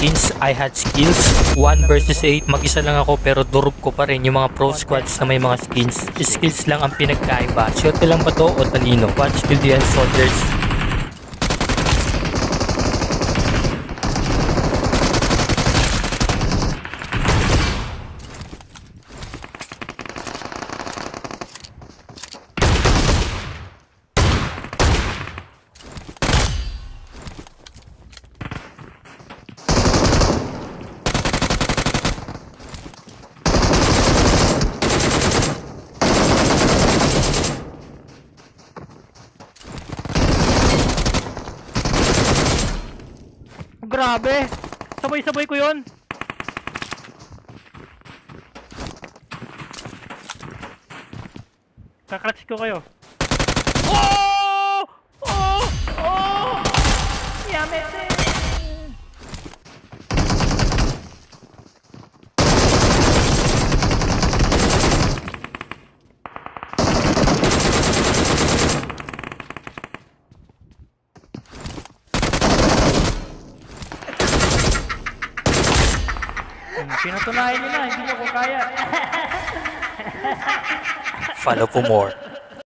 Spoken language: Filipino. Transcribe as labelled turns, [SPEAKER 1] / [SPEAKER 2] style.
[SPEAKER 1] skins, I had skills. 1 versus 8, mag-isa lang ako pero durog ko pa rin yung mga pro squads na may mga skins. Skills lang ang pinagkaiba. Swerte lang ba to o talino? Watch till the end, soldiers.
[SPEAKER 2] Grabe! Sabay-sabay ko yun! Kakratch ko kayo. Oh! Oh! Oh! Yamete! Pinatunayan nyo na, hindi nyo ko kaya.
[SPEAKER 1] Follow for more.